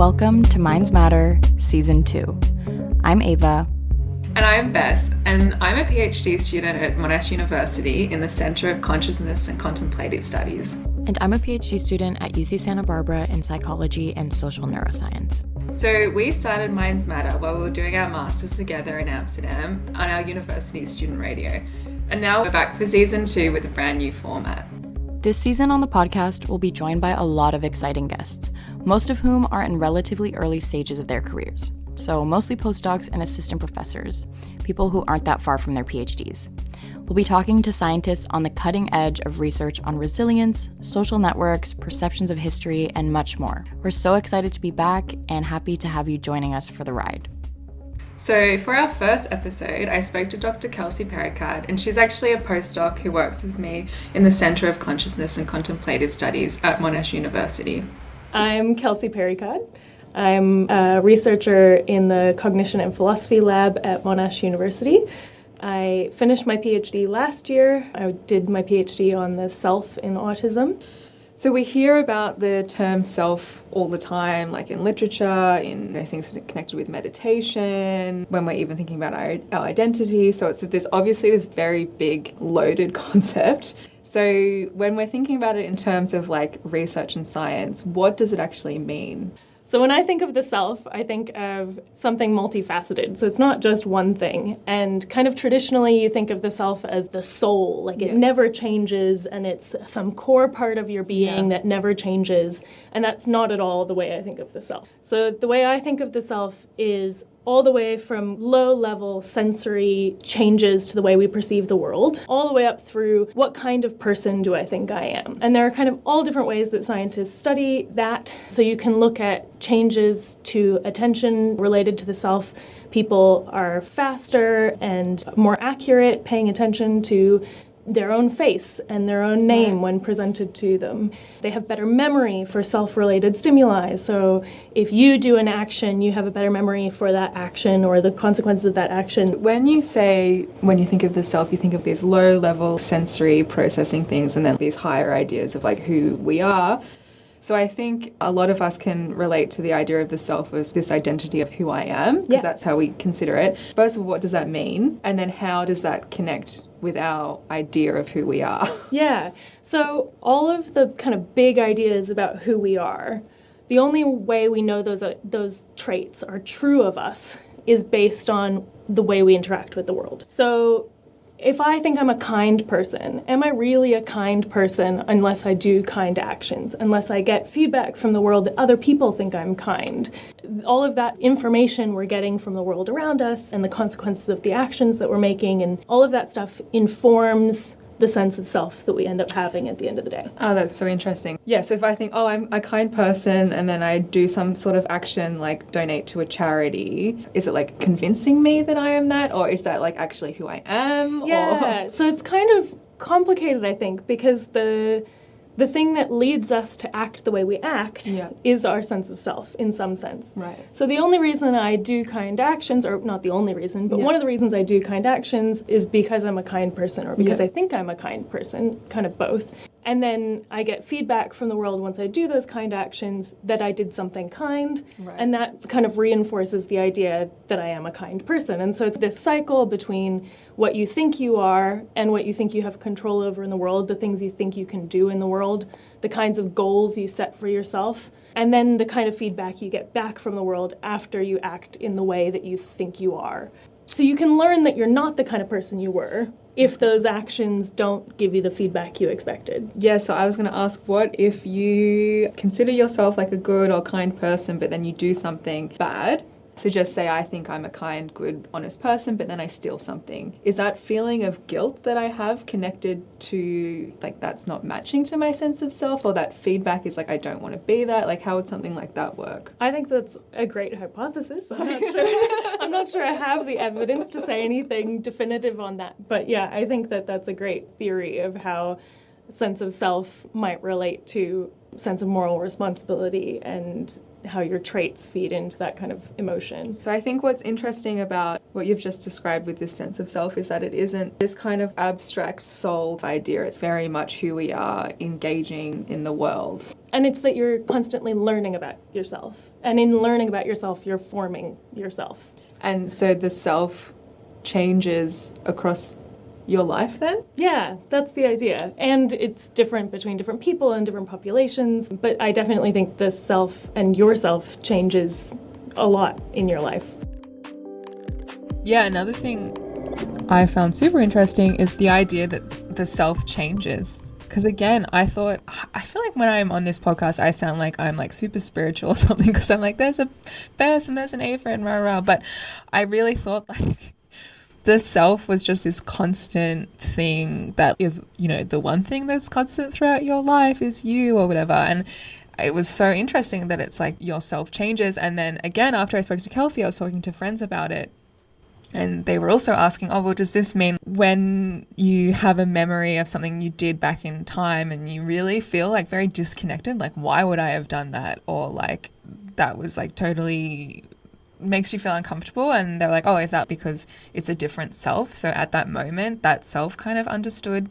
Welcome to Minds Matter Season 2. I'm Ava. And I'm Beth, and I'm a PhD student at Monash University in the Center of Consciousness and Contemplative Studies. And I'm a PhD student at UC Santa Barbara in Psychology and Social Neuroscience. So we started Minds Matter while we were doing our masters together in Amsterdam on our university student radio. And now we're back for Season 2 with a brand new format. This season on the podcast, we'll be joined by a lot of exciting guests, most of whom are in relatively early stages of their careers. So mostly postdocs and assistant professors, people who aren't that far from their PhDs. We'll be talking to scientists on the cutting edge of research on resilience, social networks, perceptions of history, and much more. We're so excited to be back and happy to have you joining us for the ride. So for our first episode, I spoke to Dr. Kelsey Perrykkad, and she's actually a postdoc who works with me in the Center of Consciousness and Contemplative Studies at Monash University. I'm Kelsey Perrykkad. I'm a researcher in the Cognition and Philosophy Lab at Monash University. I finished my PhD last year. I did my PhD on the self in autism. So we hear about the term self all the time, like in literature, in things connected with meditation, when we're even thinking about our identity. So it's obviously this very big, loaded concept. So when we're thinking about it in terms of like research and science, what does it actually mean? So when I think of the self, I think of something multifaceted. So it's not just one thing. And kind of traditionally, you think of the self as the soul, like it never changes and it's some core part of your being that never changes. And that's not at all the way I think of the self. So the way I think of the self is all the way from low-level sensory changes to the way we perceive the world, all the way up through what kind of person do I think I am. And there are kind of all different ways that scientists study that. So you can look at changes to attention related to the self. People are faster and more accurate paying attention to their own face and their own name when presented to them. They have better memory for self-related stimuli. So if you do an action, you have a better memory for that action or the consequences of that action. When you think of the self, you think of these low-level sensory processing things and then these higher ideas of like who we are. So I think a lot of us can relate to the idea of the self as this identity of who I am, because that's how we consider it. First of all, what does that mean? And then how does that connect with our idea of who we are? Yeah. So all of the kind of big ideas about who we are, the only way we know those traits are true of us is based on the way we interact with the world. So if I think I'm a kind person, am I really a kind person unless I do kind actions, unless I get feedback from the world that other people think I'm kind? All of that information we're getting from the world around us and the consequences of the actions that we're making and all of that stuff informs the sense of self that we end up having at the end of the day. Oh, that's so interesting. Yeah, so if I think, I'm a kind person and then I do some sort of action like donate to a charity, is it like convincing me that I am that, or is that like actually who I am? Yeah, so it's kind of complicated, I think, because the thing that leads us to act the way we act is our sense of self, in some sense. Right. So the only reason I do kind actions, or not the only reason, but one of the reasons I do kind actions is because I'm a kind person, or because I think I'm a kind person, kind of both. And then I get feedback from the world once I do those kind actions that I did something kind, and that kind of reinforces the idea that I am a kind person. And so it's this cycle between what you think you are and what you think you have control over in the world, the things you think you can do in the world, the kinds of goals you set for yourself, and then the kind of feedback you get back from the world after you act in the way that you think you are. So you can learn that you're not the kind of person you were if those actions don't give you the feedback you expected. Yeah, so I was going to ask, what if you consider yourself like a good or kind person, but then you do something bad? So just say I think I'm a kind, good, honest person, but then I steal something. Is that feeling of guilt that I have connected to, like, that's not matching to my sense of self, or that feedback is like, I don't want to be that? Like, how would something like that work? I think that's a great hypothesis. I'm not sure I have the evidence to say anything definitive on that. But yeah, I think that that's a great theory of how a sense of self might relate to sense of moral responsibility and how your traits feed into that kind of emotion. So I think what's interesting about what you've just described with this sense of self is that it isn't this kind of abstract soul idea. It's very much who we are engaging in the world. And it's that you're constantly learning about yourself. And in learning about yourself, you're forming yourself. And so the self changes across your life then? Yeah, that's the idea. And it's different between different people and different populations, but I definitely think the self and yourself changes a lot in your life. Yeah, another thing I found super interesting is the idea that the self changes. Because again, I feel like when I'm on this podcast, I sound like I'm like super spiritual or something, because I'm like, there's a Beth and there's an Ava and rah. But I really thought like the self was just this constant thing that is, you know, the one thing that's constant throughout your life is you or whatever. And it was so interesting that it's like your self changes. And then again, after I spoke to Kelsey, I was talking to friends about it. And they were also asking, oh, well, does this mean when you have a memory of something you did back in time and you really feel like very disconnected, like, why would I have done that? Or like, that was like totally makes you feel uncomfortable. And they're like, oh, is that because it's a different self? So at that moment, that self kind of understood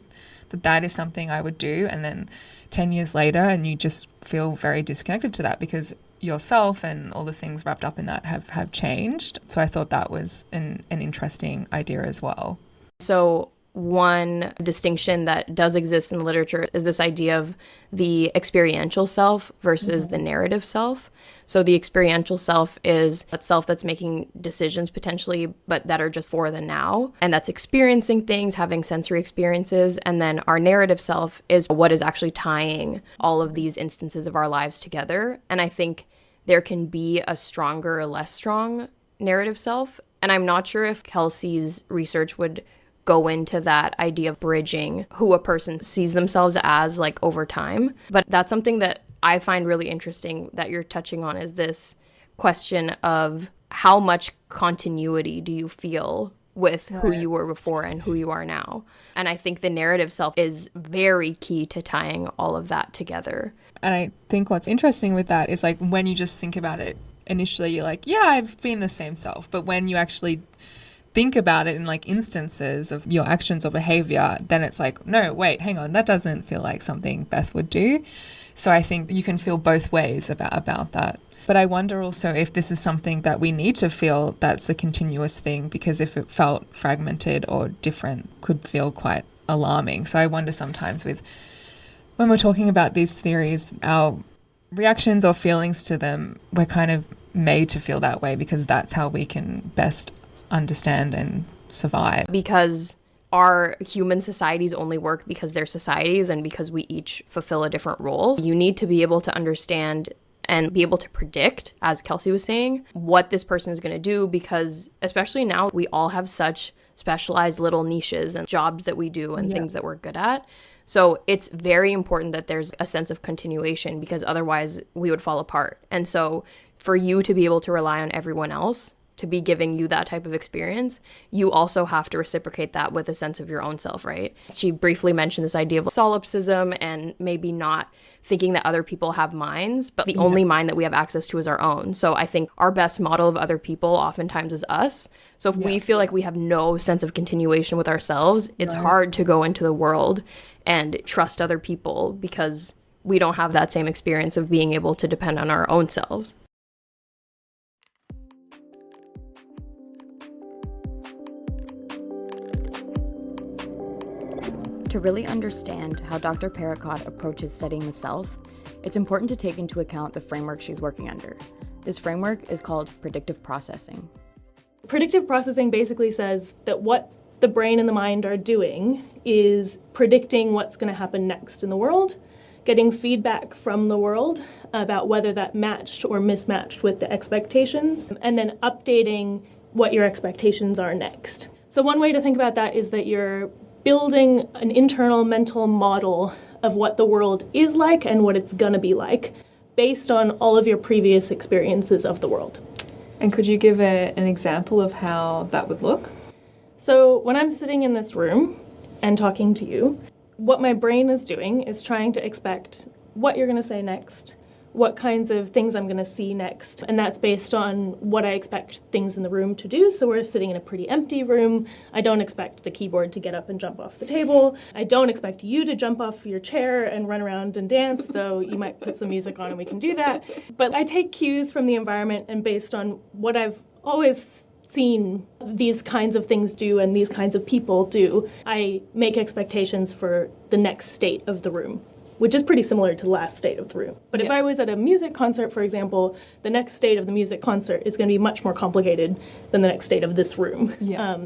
that that is something I would do. And then 10 years later, and you just feel very disconnected to that because yourself and all the things wrapped up in that have changed. So I thought that was an interesting idea as well. So one distinction that does exist in the literature is this idea of the experiential self versus the narrative self. So the experiential self is a self that's making decisions potentially, but that are just for the now, and that's experiencing things, having sensory experiences. And then our narrative self is what is actually tying all of these instances of our lives together. And I think there can be a stronger or less strong narrative self. And I'm not sure if Kelsey's research would go into that idea of bridging who a person sees themselves as like over time. But that's something that I find really interesting that you're touching on, is this question of how much continuity do you feel with who you were before and who you are now. And I think the narrative self is very key to tying all of that together. And I think what's interesting with that is like when you just think about it initially, you're like, yeah, I've been the same self. But when you actually think about it in like instances of your actions or behavior, then it's like, no, wait, hang on, that doesn't feel like something Beth would do. So I think you can feel both ways about that. But I wonder also if this is something that we need to feel that's a continuous thing, because if it felt fragmented or different, could feel quite alarming. So I wonder sometimes when we're talking about these theories, our reactions or feelings to them, we're kind of made to feel that way because that's how we can best understand and survive. Because our human societies only work because they're societies and because we each fulfill a different role. You need to be able to understand and be able to predict, as Kelsey was saying, what this person is going to do, because especially now we all have such specialized little niches and jobs that we do and things that we're good at. So it's very important that there's a sense of continuation, because otherwise we would fall apart. And so for you to be able to rely on everyone else to be giving you that type of experience, you also have to reciprocate that with a sense of your own self, right? She briefly mentioned this idea of solipsism and maybe not thinking that other people have minds, but the only mind that we have access to is our own. So I think our best model of other people oftentimes is us. So if we feel like we have no sense of continuation with ourselves, it's hard to go into the world and trust other people because we don't have that same experience of being able to depend on our own selves. To really understand how Dr. Perrykkad approaches studying the self, it's important to take into account the framework she's working under. This framework is called predictive processing. Predictive processing basically says that what the brain and the mind are doing is predicting what's going to happen next in the world, getting feedback from the world about whether that matched or mismatched with the expectations, and then updating what your expectations are next. So one way to think about that is that you're building an internal mental model of what the world is like and what it's going to be like based on all of your previous experiences of the world. And could you give an example of how that would look? So when I'm sitting in this room and talking to you, what my brain is doing is trying to expect what you're going to say next, what kinds of things I'm going to see next. And that's based on what I expect things in the room to do. So we're sitting in a pretty empty room. I don't expect the keyboard to get up and jump off the table. I don't expect you to jump off your chair and run around and dance, though you might put some music on and we can do that. But I take cues from the environment, and based on what I've always seen these kinds of things do and these kinds of people do, I make expectations for the next state of the room, which is pretty similar to the last state of the room. But if I was at a music concert, for example, the next state of the music concert is going to be much more complicated than the next state of this room.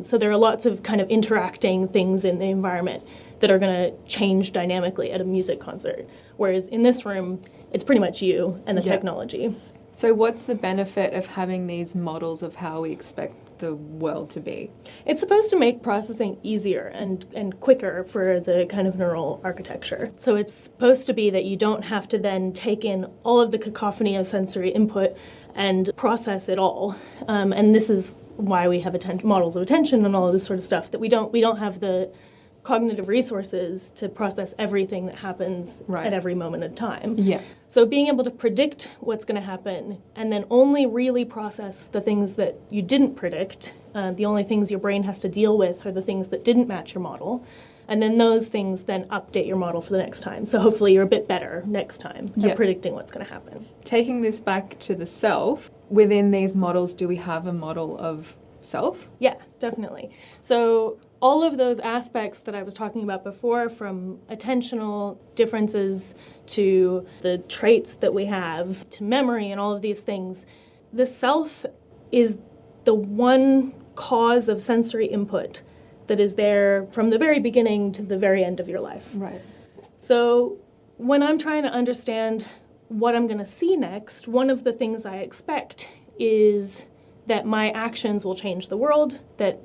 So there are lots of kind of interacting things in the environment that are going to change dynamically at a music concert. Whereas in this room, it's pretty much you and the technology. So what's the benefit of having these models of how we expect the world to be? It's supposed to make processing easier and quicker for the kind of neural architecture. So it's supposed to be that you don't have to then take in all of the cacophony of sensory input and process it all. And this is why we have models of attention and all of this sort of stuff, that we don't have the cognitive resources to process everything that happens at every moment of time. So being able to predict what's going to happen and then only really process the things that you didn't predict, the only things your brain has to deal with are the things that didn't match your model, and then those things then update your model for the next time. So hopefully you're a bit better next time at predicting what's going to happen. Taking this back to the self, within these models, do we have a model of self? Yeah, definitely. So all of those aspects that I was talking about before, from attentional differences to the traits that we have to memory and all of these things, the self is the one cause of sensory input that is there from the very beginning to the very end of your life. Right. So when I'm trying to understand what I'm going to see next, one of the things I expect is that my actions will change the world.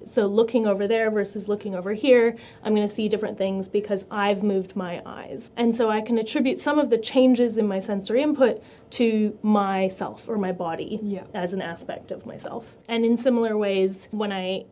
So looking over there versus looking over here, I'm going to see different things because I've moved my eyes. And so I can attribute some of the changes in my sensory input to myself or my body as an aspect of myself. And in similar ways, when I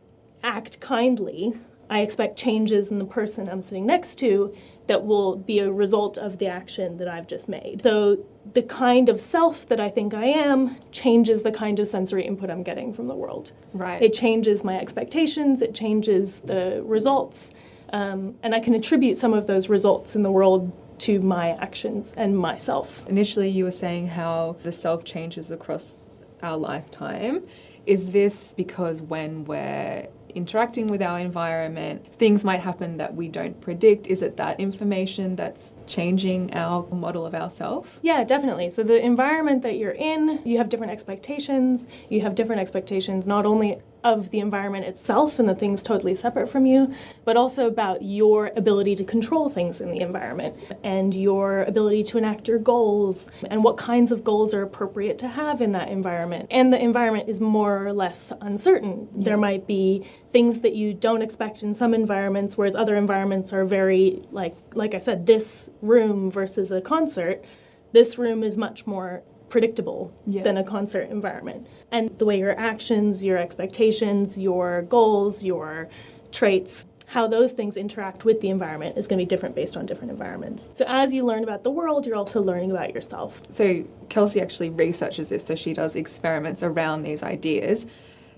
act kindly, I expect changes in the person I'm sitting next to that will be a result of the action that I've just made. So the kind of self that I think I am changes the kind of sensory input I'm getting from the world. Right. It changes my expectations, it changes the results, and I can attribute some of those results in the world to my actions and myself. Initially, you were saying how the self changes across our lifetime. Is this because when we're interacting with our environment, things might happen that we don't predict? Is it that information that's changing our model of ourselves? Yeah, definitely. So the environment that you're in, you have different expectations. You have different expectations not only of the environment itself and the things totally separate from you, but also about your ability to control things in the environment and your ability to enact your goals and what kinds of goals are appropriate to have in that environment. And the environment is more or less uncertain. There might be things that you don't expect in some environments, whereas other environments are very, like I said, this room versus a concert, this room is much more predictable than a concert environment. And the way your actions, your expectations, your goals, your traits, how those things interact with the environment is going to be different based on different environments. So as you learn about the world, you're also learning about yourself. So Kelsey actually researches this, so she does experiments around these ideas.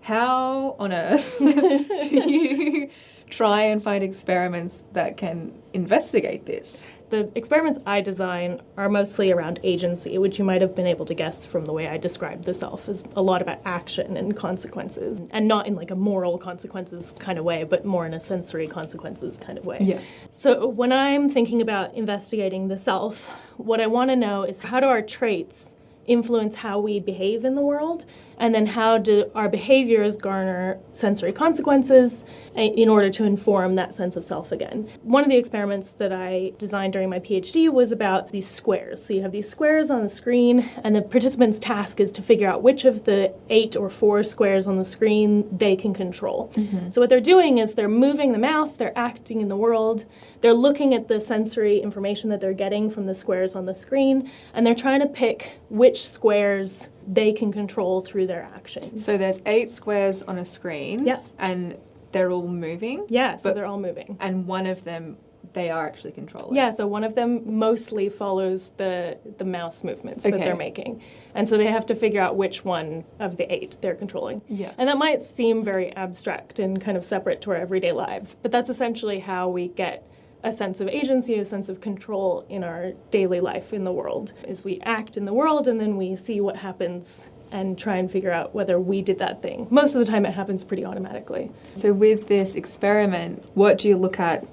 How on earth do you try and find experiments that can investigate this? The experiments I design are mostly around agency, which you might have been able to guess from the way I described the self as a lot about action and consequences, and not in like a moral consequences kind of way, but more in a sensory consequences kind of way. Yeah. So when I'm thinking about investigating the self, what I want to know is how do our traits influence how we behave in the world, and then how do our behaviors garner sensory consequences in order to inform that sense of self again. One of the experiments that I designed during my PhD was about these squares. So you have these squares on the screen, and the participant's task is to figure out which of the 8 or 4 squares on the screen they can control. Mm-hmm. So what they're doing is they're moving the mouse, they're acting in the world, they're looking at the sensory information that they're getting from the squares on the screen, and they're trying to pick which squares they can control through their actions. So there's 8 squares on a screen, yeah, and they're all moving? Yeah, so they're all moving. And one of them they are actually controlling? Yeah, so one of them mostly follows the mouse movements that they're making. And so they have to figure out which one of the 8 they're controlling. Yeah. And that might seem very abstract and kind of separate to our everyday lives, but that's essentially how we get a sense of agency, a sense of control in our daily life in the world, is we act in the world and then we see what happens and try and figure out whether we did that thing. Most of the time it happens pretty automatically. So with this experiment, what do you look at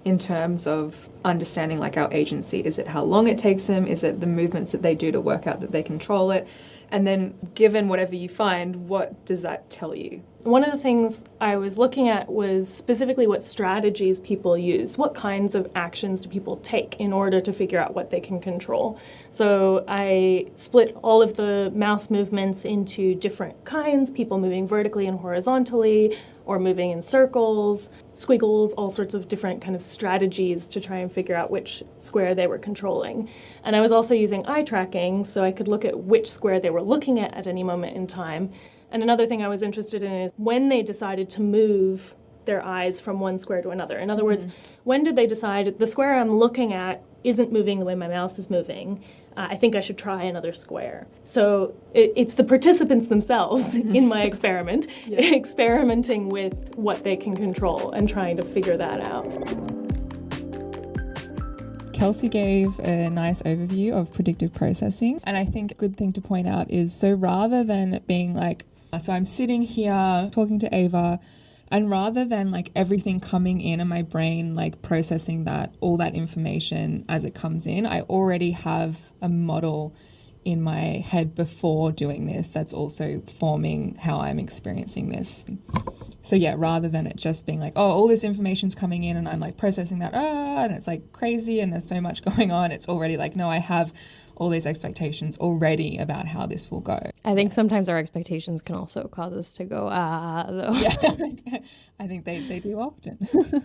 in terms of understanding like our agency? Is it how long it takes them? Is it the movements that they do to work out that they control it? And then given whatever you find, what does that tell you? One of the things I was looking at was specifically what strategies people use. What kinds of actions do people take in order to figure out what they can control? So I split all of the mouse movements into different kinds, people moving vertically and horizontally, or moving in circles, squiggles, all sorts of different kind of strategies to try and figure out which square they were controlling. And I was also using eye tracking, so I could look at which square they were looking at any moment in time. And another thing I was interested in is when they decided to move their eyes from one square to another. In other words, when did they decide the square I'm looking at isn't moving the way my mouse is moving? I think I should try another square. So it's the participants themselves in my experiment, experimenting with what they can control and trying to figure that out. Kelsey gave a nice overview of predictive processing. And I think a good thing to point out is, so rather than being like, so I'm sitting here talking to Ava, and rather than like everything coming in and my brain like processing that, all that information as it comes in, I already have a model in my head before doing this that's also forming how I'm experiencing this. So yeah, rather than it just being like, oh, all this information's coming in and I'm like processing that, and it's like crazy and there's so much going on, it's already like, no, I have all these expectations already about how this will go. I think sometimes our expectations can also cause us to go, though. Yeah, I think they do often.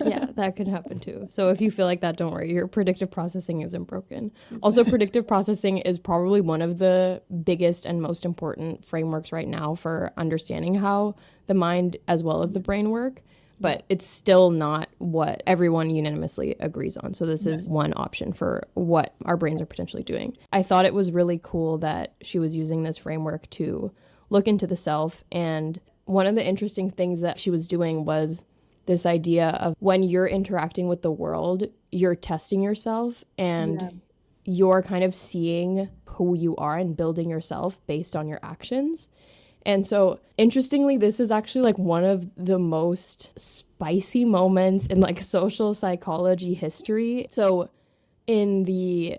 Yeah, that could happen too. So if you feel like that, don't worry, your predictive processing isn't broken. Also, predictive processing is probably one of the biggest and most important frameworks right now for understanding how the mind as well as the brain work. But it's still not what everyone unanimously agrees on. So this is one option for what our brains are potentially doing. I thought it was really cool that she was using this framework to look into the self. And one of the interesting things that she was doing was this idea of when you're interacting with the world, you're testing yourself and you're kind of seeing who you are and building yourself based on your actions. And so, interestingly, this is actually like one of the most spicy moments in like social psychology history. So in the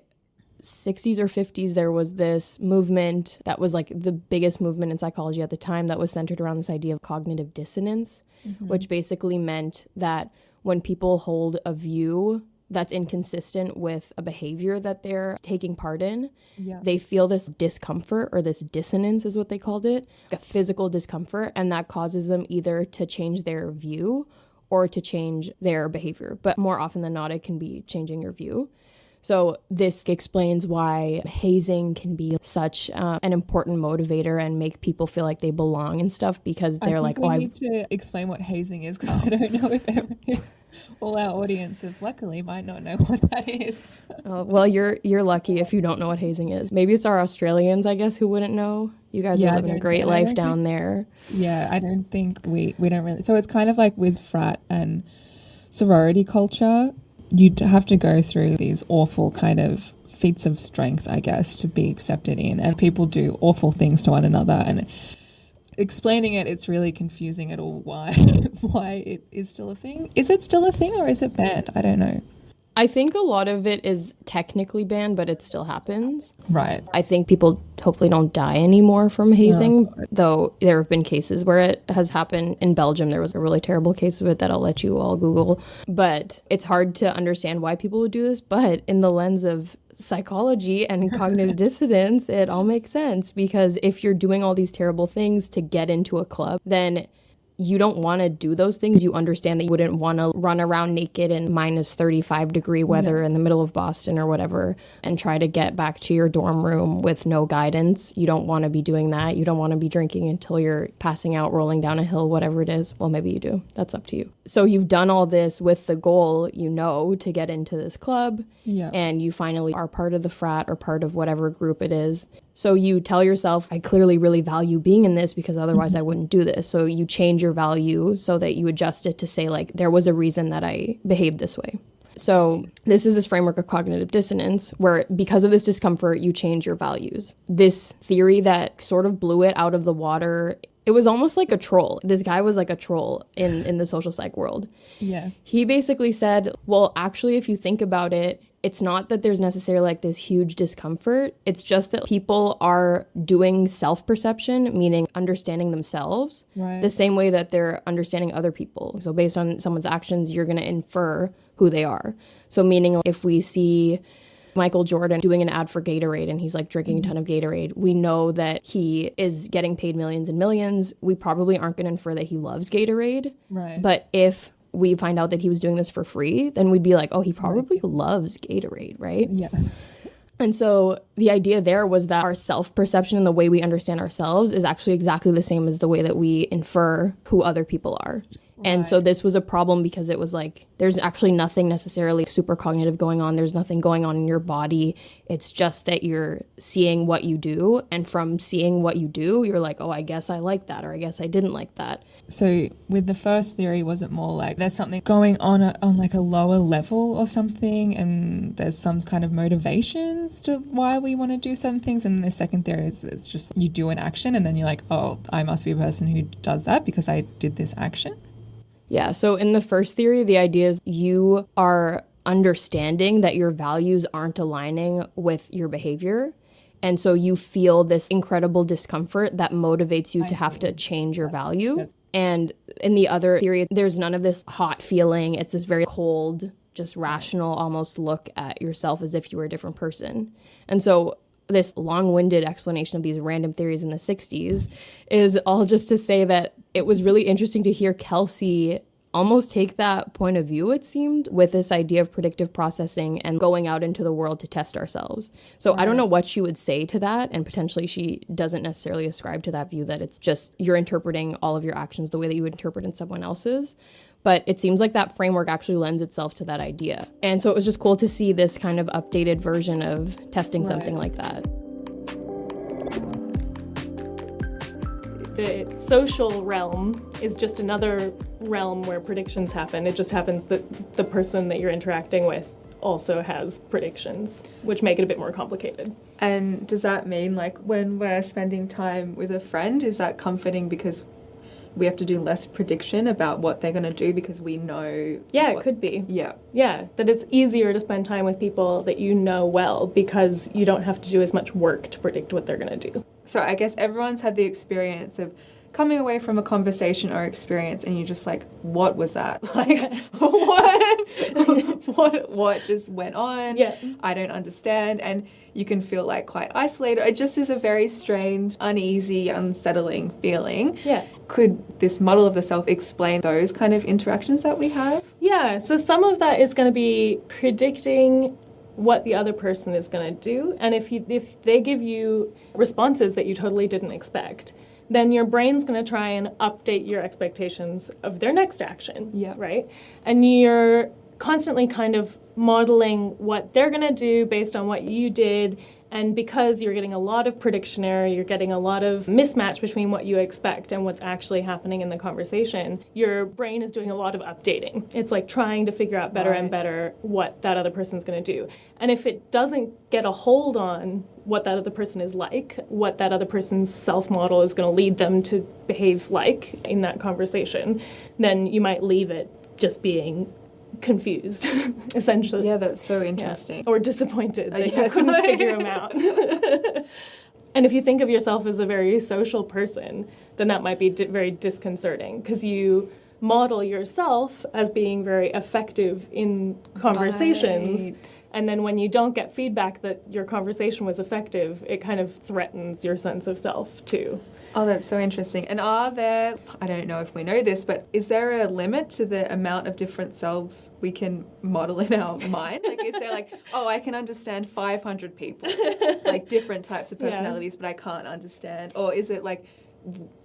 60s or 50s, there was this movement that was like the biggest movement in psychology at the time that was centered around this idea of cognitive dissonance, which basically meant that when people hold a view that's inconsistent with a behavior that they're taking part in, they feel this discomfort, or this dissonance is what they called it, a physical discomfort, and that causes them either to change their view or to change their behavior. But more often than not, it can be changing your view. So this explains why hazing can be such an important motivator and make people feel like they belong and stuff, because they're like, we need to explain what hazing is, because I don't know if all our audiences, luckily, might not know what that is. Well, you're lucky if you don't know what hazing is. Maybe it's our Australians, I guess, who wouldn't know. You guys are living a great life down there. Yeah, I don't think we don't really. So it's kind of like with frat and sorority culture, you have to go through these awful kind of feats of strength, I guess, to be accepted in. And people do awful things to one another. And explaining it, it's really confusing at all why it is still a thing. Is it still a thing or is it banned? I don't know. I think a lot of it is technically banned, but it still happens. Right. I think people hopefully don't die anymore from hazing, though there have been cases where it has happened. In Belgium, there was a really terrible case of it that I'll let you all Google. But it's hard to understand why people would do this. But in the lens of psychology and cognitive dissonance, it all makes sense, because if you're doing all these terrible things to get into a club, then you don't want to do those things. You understand that you wouldn't want to run around naked in minus 35-degree weather in the middle of Boston or whatever and try to get back to your dorm room with no guidance. You don't want to be doing that. You don't want to be drinking until you're passing out, rolling down a hill, whatever it is. Well, maybe you do. That's up to you. So you've done all this with the goal, to get into this club. Yeah. And you finally are part of the frat or part of whatever group it is. So you tell yourself, I clearly really value being in this because otherwise I wouldn't do this. So you change your value so that you adjust it to say, like, there was a reason that I behaved this way. So this is this framework of cognitive dissonance where because of this discomfort, you change your values. This theory that sort of blew it out of the water, it was almost like a troll. This guy was like a troll in the social psych world. Yeah. He basically said, well, actually, if you think about it, it's not that there's necessarily like this huge discomfort. It's just that people are doing self-perception, meaning understanding themselves, the same way that they're understanding other people. So based on someone's actions, you're going to infer who they are. So meaning if we see Michael Jordan doing an ad for Gatorade and he's like drinking a ton of Gatorade, we know that he is getting paid millions and millions. We probably aren't going to infer that he loves Gatorade. Right. But if we find out that he was doing this for free, then we'd be like, oh, he probably loves Gatorade, right? Yeah. And so the idea there was that our self-perception and the way we understand ourselves is actually exactly the same as the way that we infer who other people are. And so this was a problem because it was like, there's actually nothing necessarily super cognitive going on. There's nothing going on in your body. It's just that you're seeing what you do. And from seeing what you do, you're like, oh, I guess I like that, or I guess I didn't like that. So with the first theory, was it more like there's something going on like a lower level or something, and there's some kind of motivations to why we want to do certain things? And the second theory is it's just you do an action and then you're like, oh, I must be a person who does that because I did this action? Yeah, so in the first theory, the idea is you are understanding that your values aren't aligning with your behavior. And so you feel this incredible discomfort that motivates you to have to change your value. And in the other theory, there's none of this hot feeling. It's this very cold, just rational almost look at yourself as if you were a different person. And so this long-winded explanation of these random theories in the 60s is all just to say that it was really interesting to hear Kelsey almost take that point of view, it seemed, with this idea of predictive processing and going out into the world to test ourselves. So I don't know what she would say to that, and potentially she doesn't necessarily ascribe to that view that it's just you're interpreting all of your actions the way that you would interpret in someone else's. But it seems like that framework actually lends itself to that idea. And so it was just cool to see this kind of updated version of testing something like that. The social realm is just another realm where predictions happen. It just happens that the person that you're interacting with also has predictions, which make it a bit more complicated. And does that mean, like, when we're spending time with a friend, is that comforting because we have to do less prediction about what they're going to do because we know? Yeah, it could be. Yeah. Yeah, that it's easier to spend time with people that you know well because you don't have to do as much work to predict what they're going to do. So I guess everyone's had the experience of coming away from a conversation or experience and you're just like, what was that? Like, what just went on? Yeah. I don't understand. And you can feel like quite isolated. It just is a very strange, uneasy, unsettling feeling. Yeah. Could this model of the self explain those kind of interactions that we have? Yeah, so some of that is going to be predicting what the other person is going to do. And if they give you responses that you totally didn't expect, then your brain's going to try and update your expectations of their next action, right? And you're constantly kind of modeling what they're going to do based on what you did. And because you're getting a lot of prediction error, you're getting a lot of mismatch between what you expect and what's actually happening in the conversation, your brain is doing a lot of updating. It's like trying to figure out better and better what that other person's going to do. And if it doesn't get a hold on what that other person is like, what that other person's self-model is going to lead them to behave like in that conversation, then you might leave it just being confused, essentially. Yeah, that's so interesting. Yeah. Or disappointed that you couldn't figure them out. And if you think of yourself as a very social person, then that might be very disconcerting because you model yourself as being very effective in conversations. And then when you don't get feedback that your conversation was effective, it kind of threatens your sense of self too. Oh, that's so interesting. And are there, I don't know if we know this, but is there a limit to the amount of different selves we can model in our mind? Like, is there like, oh, I can understand 500 people, like different types of personalities, but I can't understand? Or is it like,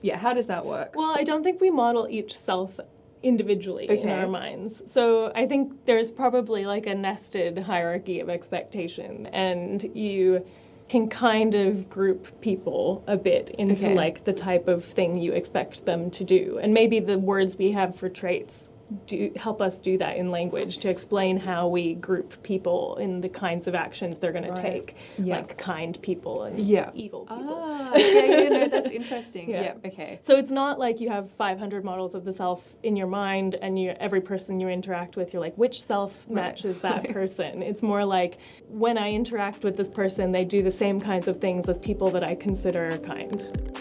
yeah, how does that work? Well, I don't think we model each self individually in our minds. So I think there's probably like a nested hierarchy of expectation, and you can kind of group people a bit into like the type of thing you expect them to do. And maybe the words we have for traits do help us do that in language to explain how we group people in the kinds of actions they're going to take, like kind people and evil people. No, that's interesting. Okay. So it's not like you have 500 models of the self in your mind and every person you interact with, you're like, which self matches that person? It's more like, when I interact with this person, they do the same kinds of things as people that I consider kind.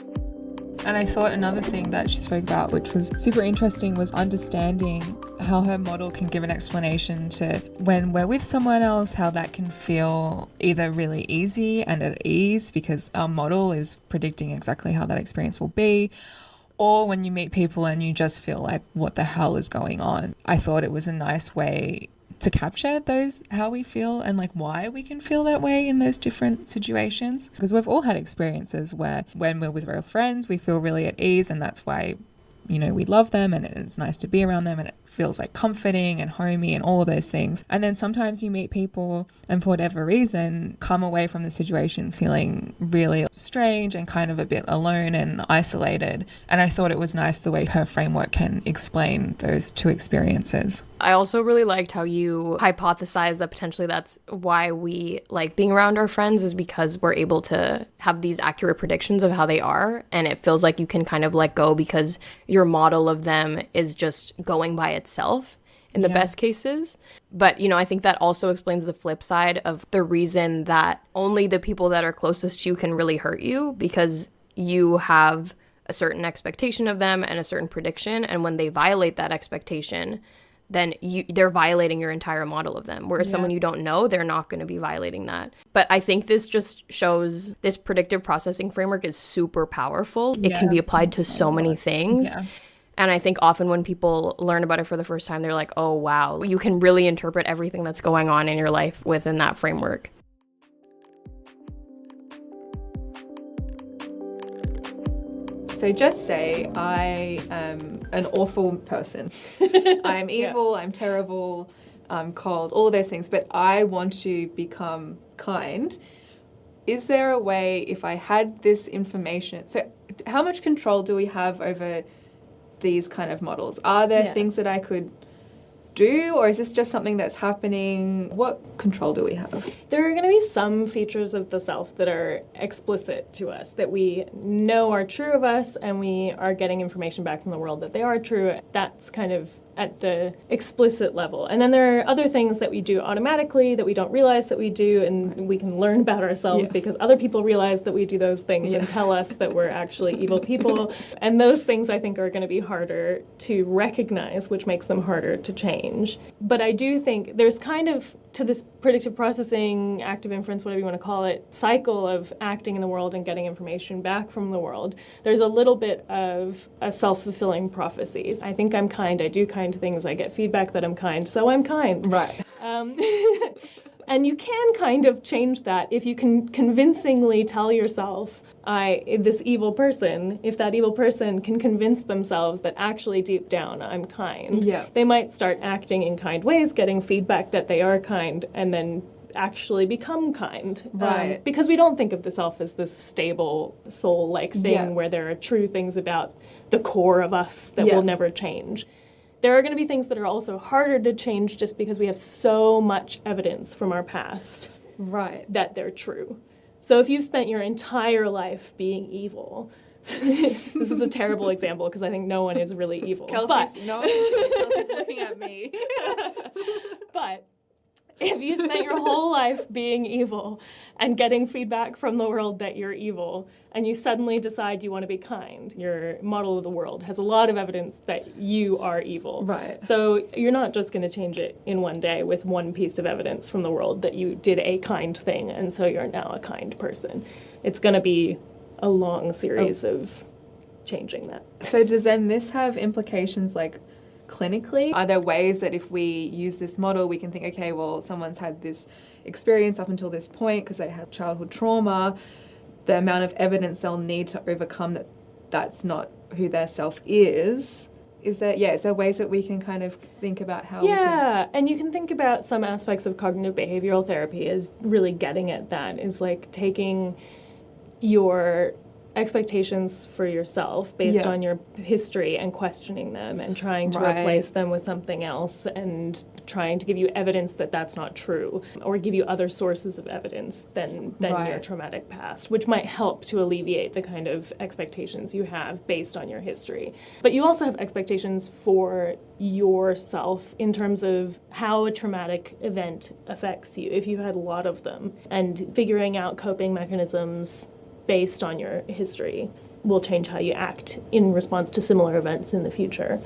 And I thought another thing that she spoke about, which was super interesting, was understanding how her model can give an explanation to when we're with someone else, how that can feel either really easy and at ease because our model is predicting exactly how that experience will be, or when you meet people and you just feel like, what the hell is going on? I thought it was a nice way to capture those, how we feel and like why we can feel that way in those different situations. Because we've all had experiences where when we're with real friends, we feel really at ease, and that's why, you know, we love them and it's nice to be around them and it feels like comforting and homey and all of those things. And then sometimes you meet people and for whatever reason come away from the situation feeling really strange and kind of a bit alone and isolated. And I thought it was nice the way her framework can explain those two experiences. I also really liked how you hypothesized that potentially that's why we like being around our friends, is because we're able to have these accurate predictions of how they are, and it feels like you can kind of let go because your model of them is just going by itself in the best cases. But, you know, I think that also explains the flip side of the reason that only the people that are closest to you can really hurt you, because you have a certain expectation of them and a certain prediction, and when they violate that expectation, then they're violating your entire model of them. Whereas someone you don't know, they're not going to be violating that. But I think this just shows this predictive processing framework is super powerful. It can be applied to so many things. Yeah. And I think often when people learn about it for the first time, they're like, oh, wow, you can really interpret everything that's going on in your life within that framework. So just say I am an awful person. I'm evil, I'm terrible, I'm cold, all those things, but I want to become kind. Is there a way, if I had this information, so how much control do we have over these kind of models? Are there things that I could do, or is this just something that's happening? What control do we have? There are going to be some features of the self that are explicit to us, that we know are true of us, and we are getting information back from the world that they are true. That's kind of at the explicit level. And then there are other things that we do automatically that we don't realize that we do, and we can learn about ourselves because other people realize that we do those things and tell us that we're actually evil people. And those things, I think, are going to be harder to recognize, which makes them harder to change. But I do think there's kind of, to this predictive processing, active inference, whatever you want to call it, cycle of acting in the world and getting information back from the world, there's a little bit of a self-fulfilling prophecy. I think I'm kind, I do kind things, I get feedback that I'm kind, so I'm kind. Right. And you can kind of change that if you can convincingly tell yourself, this evil person, if that evil person can convince themselves that actually deep down I'm kind, they might start acting in kind ways, getting feedback that they are kind, and then actually become kind. Right. Because we don't think of the self as this stable soul-like thing where there are true things about the core of us that will never change. There are going to be things that are also harder to change just because we have so much evidence from our past that they're true. So if you've spent your entire life being evil, this is a terrible example because I think no one is really evil. Kelsey's looking at me. But If you spent your whole life being evil and getting feedback from the world that you're evil, and you suddenly decide you want to be kind, your model of the world has a lot of evidence that you are evil. Right. So you're not just going to change it in one day with one piece of evidence from the world that you did a kind thing, and so you're now a kind person. It's going to be a long series of changing that. So does then this have implications like clinically? Are there ways that if we use this model, we can think, okay, well, someone's had this experience up until this point because they had childhood trauma, the amount of evidence they'll need to overcome that that's not who their self is. Is there ways that we can kind of think about how we can... and you can think about some aspects of cognitive behavioral therapy as really getting at that, is like taking your expectations for yourself based on your history and questioning them and trying to replace them with something else and trying to give you evidence that that's not true, or give you other sources of evidence than your traumatic past, which might help to alleviate the kind of expectations you have based on your history. But you also have expectations for yourself in terms of how a traumatic event affects you, if you've had a lot of them, and figuring out coping mechanisms based on your history will change how you act in response to similar events in the future.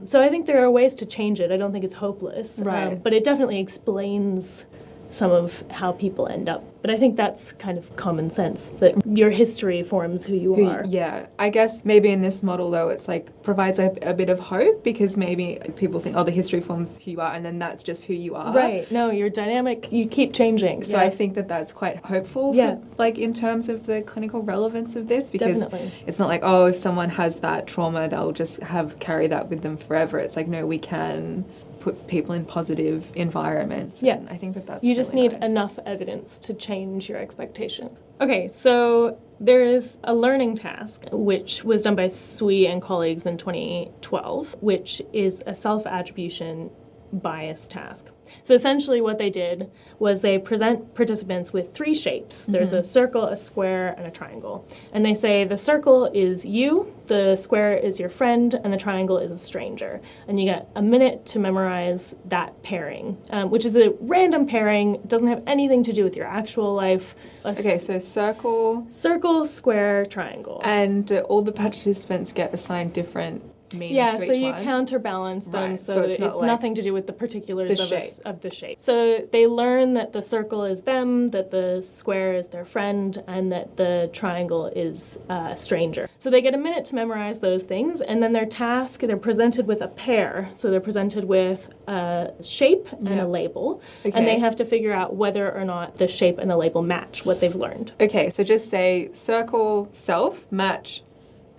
So I think there are ways to change it. I don't think it's hopeless, but it definitely explains some of how people end up. But I think that's kind of common sense, that your history forms who you are. Yeah. I guess maybe in this model, though, it's like provides a bit of hope, because maybe people think, oh, the history forms who you are, and then that's just who you are. Right. No, you're dynamic. You keep changing. So I think that that's quite hopeful for, like, in terms of the clinical relevance of this, because it's not like, oh, if someone has that trauma, they'll just carry that with them forever. It's like, no, we can put people in positive environments. Yeah. And I think that's you just really need nice. enough evidence to change your expectation. Okay, so there is a learning task which was done by S2E and colleagues in 2012, which is a self-attribution bias task. So essentially what they did was they present participants with three shapes. There's a circle, a square, and a triangle. And they say the circle is you, the square is your friend, and the triangle is a stranger. And you get a minute to memorize that pairing, which is a random pairing, doesn't have anything to do with your actual life. Okay, so Circle, square, triangle. And all the participants get assigned different meanings to each so you one. counterbalance them, so it's not like nothing to do with the particulars the of the shape. So they learn that the circle is them, that the square is their friend, and that the triangle is a stranger. So they get a minute to memorize those things, and then their task, they're presented with a pair. So they're presented with a shape and a label, and they have to figure out whether or not the shape and the label match what they've learned. Okay, so just say circle, self, match,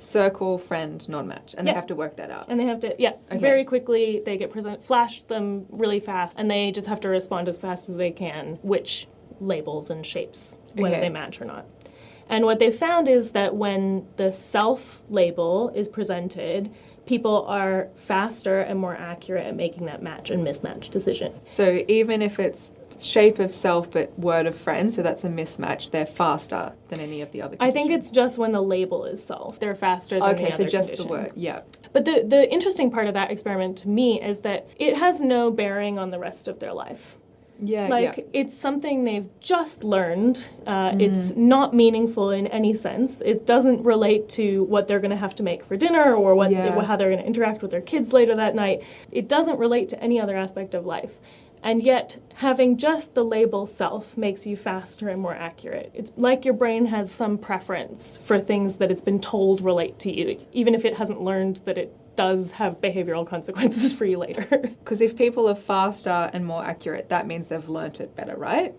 circle, friend, non-match, and they have to work that out. And they have to, very quickly, they get flash them really fast, and they just have to respond as fast as they can, which labels and shapes, whether they match or not. And what they found is that when the self label is presented, people are faster and more accurate at making that match and mismatch decision. So even if it's shape of self but word of friend, so that's a mismatch, they're faster than any of the other conditions. I think it's just when the label is self. They're faster than the other so just condition. the word, yeah. But the interesting part of that experiment to me is that it has no bearing on the rest of their life. It's something they've just learned. It's not meaningful in any sense. It doesn't relate to what they're going to have to make for dinner or how they're going to interact with their kids later that night. It doesn't relate to any other aspect of life. And yet, having just the label self makes you faster and more accurate. It's like your brain has some preference for things that it's been told relate to you, even if it hasn't learned that it does have behavioral consequences for you later. Because if people are faster and more accurate, that means they've learnt it better, right?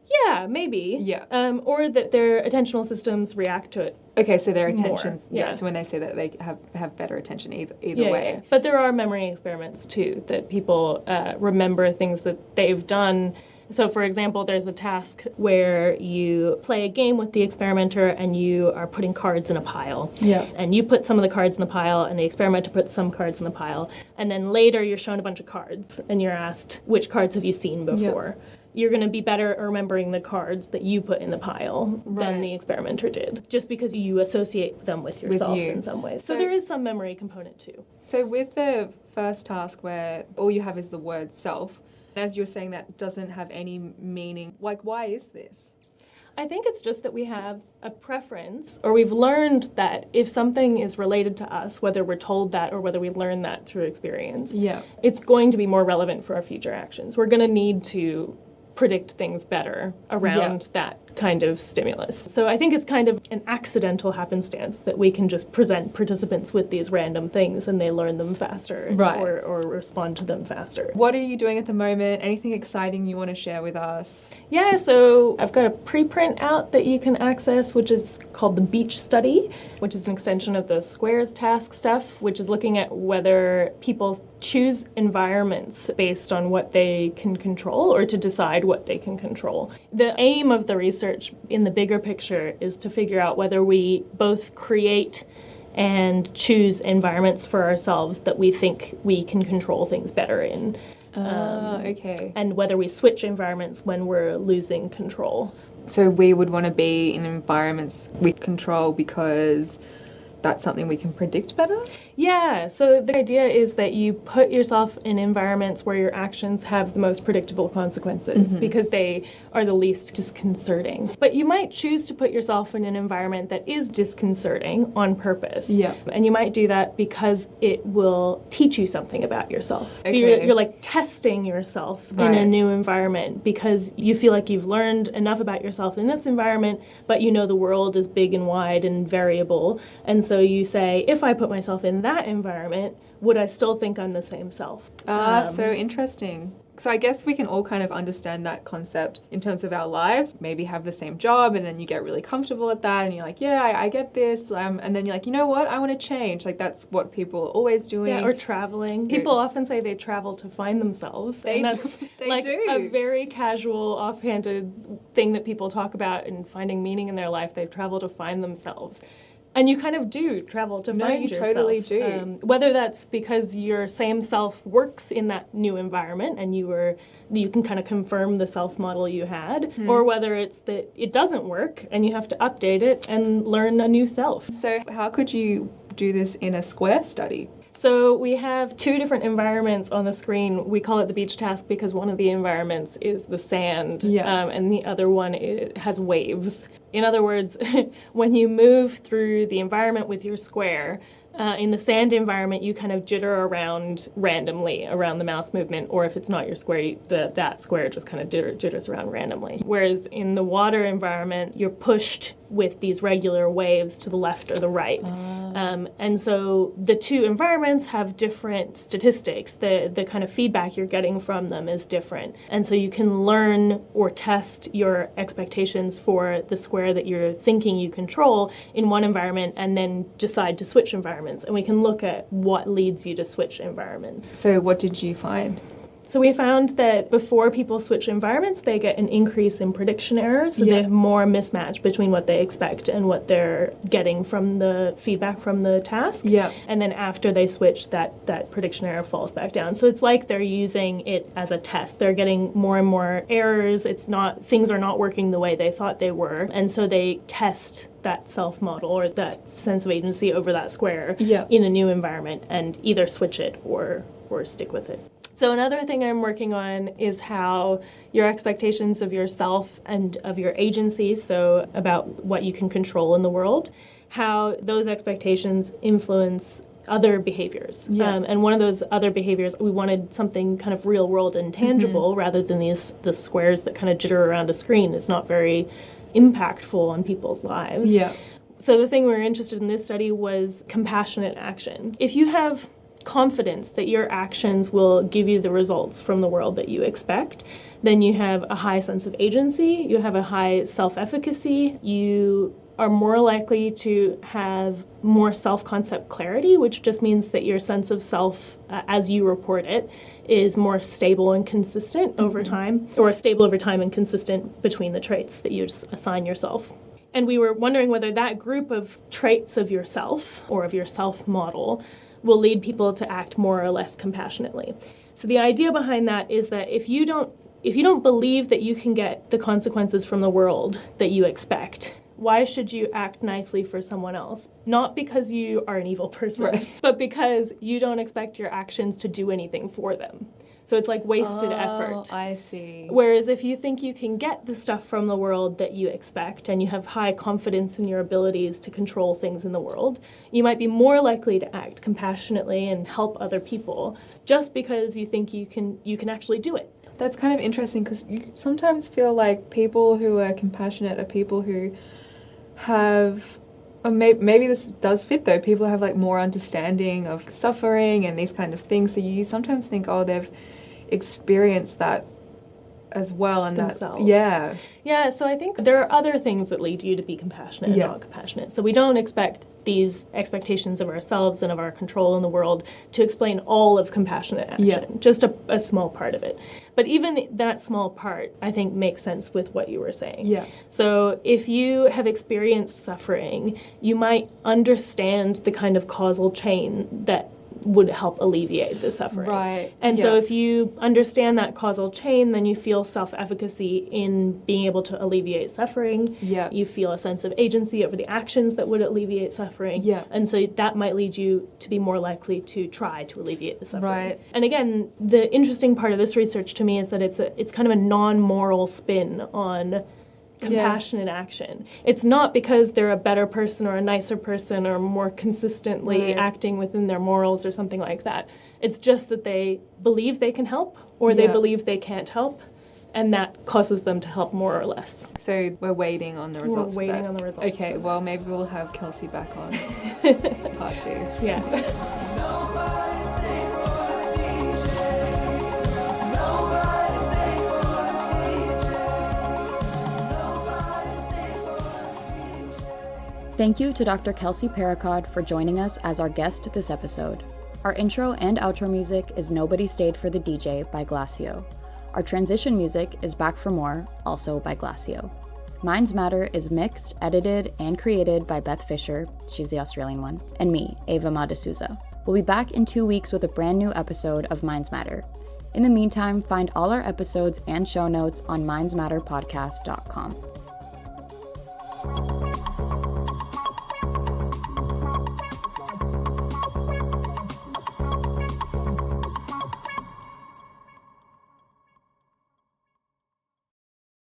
Yeah, maybe. Yeah. Or that their attentional systems react to it. Okay, so their attentions, more. so when they say that they have better attention either way. Yeah. But there are memory experiments too, that people remember things that they've done. So, for example, there's a task where you play a game with the experimenter and you are putting cards in a pile. Yeah. And you put some of the cards in the pile and the experimenter puts some cards in the pile. And then later you're shown a bunch of cards and you're asked, which cards have you seen before? Yeah. You're going to be better at remembering the cards that you put in the pile than the experimenter did, just because you associate them with yourself in some ways. So there is some memory component too. So with the first task where all you have is the word self, As you're saying, that doesn't have any meaning. Like, why is this? I think it's just that we have a preference, or we've learned that if something is related to us, whether we're told that or whether we learn that through experience, it's going to be more relevant for our future actions. We're going to need to predict things better around that kind of stimulus. So I think it's kind of an accidental happenstance that we can just present participants with these random things and they learn them faster or respond to them faster. What are you doing at the moment? Anything exciting you want to share with us? Yeah, so I've got a preprint out that you can access, which is called the Beach Study, which is an extension of the Squares task stuff, which is looking at whether people choose environments based on what they can control or to decide what they can control. The aim of the research in the bigger picture is to figure out whether we both create and choose environments for ourselves that we think we can control things better in. And whether we switch environments when we're losing control. So we would want to be in environments with control because that's something we can predict better? Yeah, so the idea is that you put yourself in environments where your actions have the most predictable consequences because they are the least disconcerting. But you might choose to put yourself in an environment that is disconcerting on purpose. Yeah. And you might do that because it will teach you something about yourself. Okay. So you're like testing yourself in a new environment because you feel like you've learned enough about yourself in this environment, but you know the world is big and wide and variable. And so you say, if I put myself in that environment, would I still think I'm the same self? So interesting. So I guess we can all kind of understand that concept in terms of our lives. Maybe have the same job and then you get really comfortable at that and you're like, yeah, I get this. And then you're like, you know what? I want to change. Like that's what people are always doing. Yeah, or traveling. People often say they travel to find themselves. They do. A very casual, offhanded thing that people talk about in finding meaning in their life. They travel to find themselves. And you kind of do travel to find yourself. No, you totally do. Whether that's because your same self works in that new environment and you can kind of confirm the self model you had, or whether it's that it doesn't work and you have to update it and learn a new self. So how could you do this in a square study? So we have two different environments on the screen. We call it the beach task because one of the environments is the sand, and the other one has waves. In other words, when you move through the environment with your square, in the sand environment, you kind of jitter around randomly around the mouse movement, or if it's not your square, that square just kind of jitters around randomly. Whereas in the water environment, you're pushed with these regular waves to the left or the right. And so the two environments have different statistics. The kind of feedback you're getting from them is different. And so you can learn or test your expectations for the square that you're thinking you control in one environment and then decide to switch environments. And we can look at what leads you to switch environments. So what did you find? So we found that before people switch environments, they get an increase in prediction errors. So they have more mismatch between what they expect and what they're getting from the feedback from the task. Yeah. And then after they switch, that prediction error falls back down. So it's like they're using it as a test. They're getting more and more errors. Things are not working the way they thought they were. And so they test that self-model or that sense of agency over that square in a new environment and either switch it or stick with it. So another thing I'm working on is how your expectations of yourself and of your agency, so about what you can control in the world, how those expectations influence other behaviors. And one of those other behaviors, we wanted something kind of real world and tangible rather than the squares that kind of jitter around a screen. It's not very impactful on people's lives. So the thing we were interested in this study was compassionate action. If you have confidence that your actions will give you the results from the world that you expect, then you have a high sense of agency, you have a high self-efficacy, you are more likely to have more self-concept clarity, which just means that your sense of self, as you report it, is more stable and consistent over time, or stable over time and consistent between the traits that you assign yourself. And we were wondering whether that group of traits of yourself, or of your self-model, will lead people to act more or less compassionately. So the idea behind that is that if you don't believe that you can get the consequences from the world that you expect, why should you act nicely for someone else? Not because you are an evil person, but because you don't expect your actions to do anything for them. So it's like wasted effort. I see. Whereas if you think you can get the stuff from the world that you expect and you have high confidence in your abilities to control things in the world, you might be more likely to act compassionately and help other people just because you think you can actually do it. That's kind of interesting because you sometimes feel like people who are compassionate are people who have, or maybe this does fit though, people have like more understanding of suffering and these kind of things. So you sometimes think, oh, they've experienced that as well, and themselves. Yeah, so I think there are other things that lead you to be compassionate and not compassionate. So we don't expect these expectations of ourselves and of our control in the world to explain all of compassionate action, just a small part of it. But even that small part, I think, makes sense with what you were saying. Yeah. So if you have experienced suffering, you might understand the kind of causal chain that would help alleviate the suffering. Right. And so if you understand that causal chain, then you feel self-efficacy in being able to alleviate suffering. Yeah. You feel a sense of agency over the actions that would alleviate suffering. Yeah. And so that might lead you to be more likely to try to alleviate the suffering. Right. And again, the interesting part of this research to me is that it's kind of a non-moral spin on compassionate action. It's not because they're a better person or a nicer person or more consistently acting within their morals or something like that. It's just that they believe they can help or they believe they can't help, and that causes them to help more or less. So we're waiting on the results. We're waiting on the results. Okay, well maybe we'll have Kelsey back on part 2. Yeah. Thank you to Dr. Kelsey Perrykkad for joining us as our guest this episode. Our intro and outro music is Nobody Stayed for the DJ by Glacio. Our transition music is Back for More, also by Glacio. Minds Matter is mixed, edited, and created by Beth Fisher, she's the Australian one, and me, Ava Madasuza. We'll be back in 2 weeks with a brand new episode of Minds Matter. In the meantime, find all our episodes and show notes on mindsmatterpodcast.com.